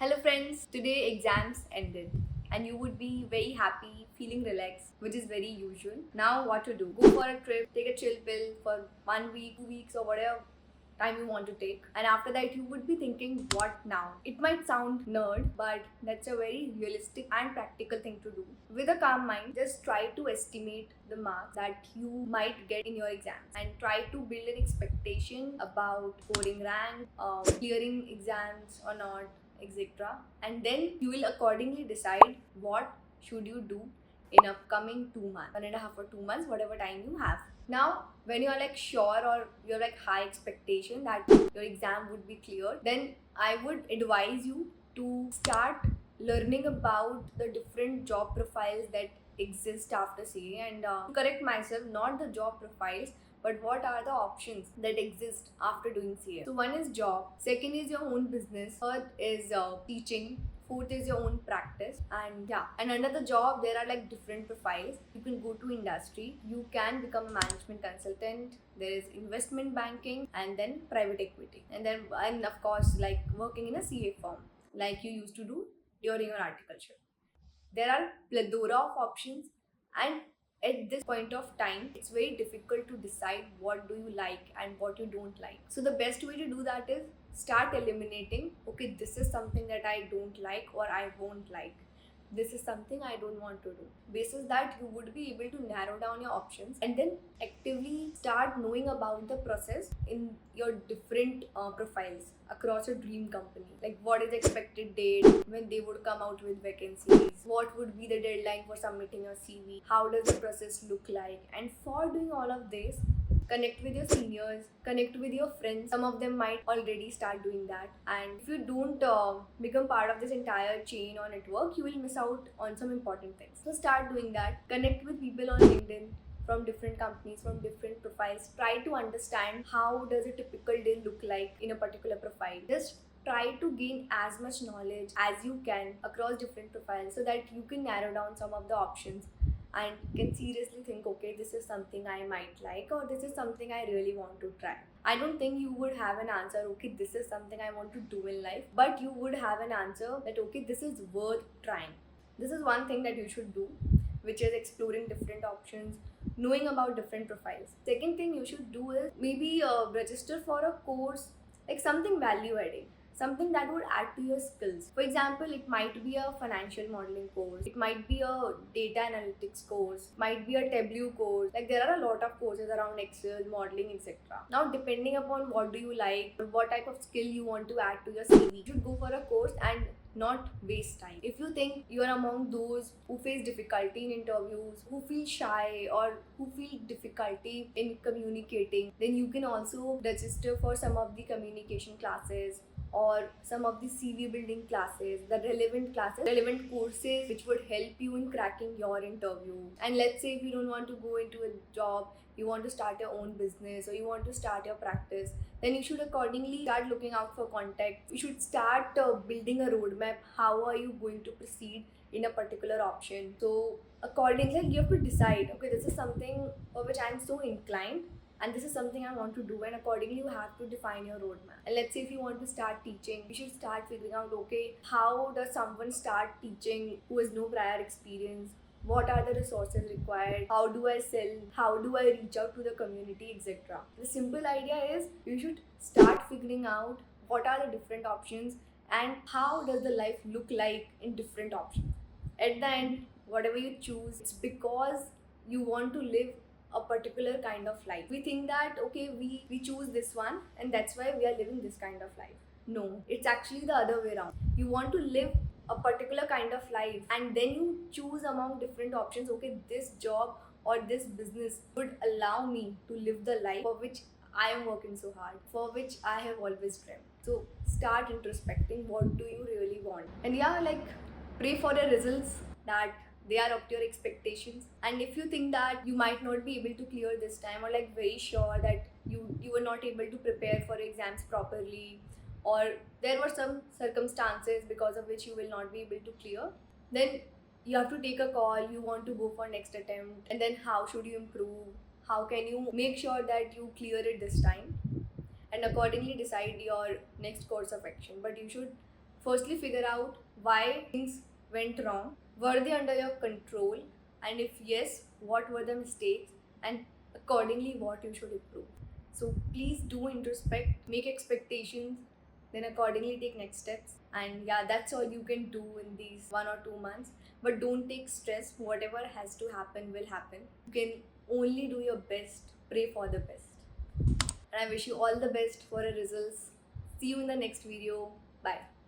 Hello friends, today exams ended and you would be very happy, feeling relaxed, which is very usual. Now what to do? Go for a trip, take a chill pill for 1 week, 2 weeks or whatever time you want to take. And after that you would be thinking what now? It might sound nerd, but that's a very realistic and practical thing to do. With a calm mind, just try to estimate the marks that you might get in your exams and try to build an expectation about scoring rank, clearing exams or not, etc. And then you will accordingly decide what should you do in upcoming 2 months, 1.5 or 2 months, whatever time you have. Now, when you are like sure or you're like high expectation that your exam would be cleared, then I would advise you to start learning about the different job profiles that exist after CA. And to correct myself, not the job profiles, but what are the options that exist after doing CA. So one is job, second is your own business, third is teaching, fourth is your own practice. And yeah, and under the job there are like different profiles. You can go to industry, you can become a management consultant, there is investment banking, and then private equity, and of course like working in a CA firm like you used to do during your articleship. There are plethora of options, and at this point of time it's very difficult to decide what do you like and what you don't like. So the best way to do that is start eliminating, okay, this is something that I don't like or I won't like, this is something I don't want to do. Basis that you would be able to narrow down your options and then actively start knowing about the process in your different profiles across your dream company. Like what is the expected date when they would come out with vacancies, what would be the deadline for submitting your CV, how does the process look like. And for doing all of this, connect with your seniors, connect with your friends. Some of them might already start doing that. And if you don't become part of this entire chain or network, you will miss out on some important things. So start doing that. Connect with people on LinkedIn from different companies, from different profiles. Try to understand how does a typical day look like in a particular profile. Just try to gain as much knowledge as you can across different profiles so that you can narrow down some of the options and can seriously think, okay, this is something I might like or this is something I really want to try. I don't think you would have an answer, okay, this is something I want to do in life, but you would have an answer that, okay, this is worth trying. This is one thing that you should do, which is exploring different options, knowing about different profiles. Second thing you should do is maybe register for a course, like something value adding, something that would add to your skills. For example, it might be a financial modeling course, it might be a data analytics course, might be a Tableau course. Like there are a lot of courses around Excel, modeling, etc. Now, depending upon what do you like, what type of skill you want to add to your CV, you should go for a course and not waste time. If you think you are among those who face difficulty in interviews, who feel shy or who feel difficulty in communicating, then you can also register for some of the communication classes or some of the CV building classes, the relevant classes, relevant courses which would help you in cracking your interview. And let's say if you don't want to go into a job, you want to start your own business or you want to start your practice, then you should accordingly start looking out for contacts. You should start building a roadmap. How are you going to proceed in a particular option? So accordingly, you have to decide, okay, this is something for which I'm so inclined and this is something I want to do, and accordingly you have to define your roadmap. And let's say if you want to start teaching, you should start figuring out, okay, how does someone start teaching who has no prior experience? What are the resources required? How do I sell? How do I reach out to the community, etc. The simple idea is you should start figuring out what are the different options and how does the life look like in different options. At the end, whatever you choose, it's because you want to live a particular kind of life. We think that, okay, we choose this one and that's why we are living this kind of life. No, it's actually the other way around. You want to live a particular kind of life and then you choose among different options, okay, this job or this business would allow me to live the life for which I am working so hard, for which I have always dreamt. So start introspecting, what do you really want? And yeah, like pray for your results that they are up to your expectations. And if you think that you might not be able to clear this time, or like very sure that you were not able to prepare for exams properly, or there were some circumstances because of which you will not be able to clear, then you have to take a call. You want to go for next attempt, and then how should you improve, how can you make sure that you clear it this time, and accordingly decide your next course of action. But you should Firstly, figure out why things went wrong. Were they under your control? And if yes, what were the mistakes? And accordingly, what you should improve. So please do introspect, make expectations, then accordingly take next steps. And yeah, that's all you can do in these 1 or 2 months. But don't take stress. Whatever has to happen will happen. You can only do your best, pray for the best. And I wish you all the best for your results. See you in the next video. Bye.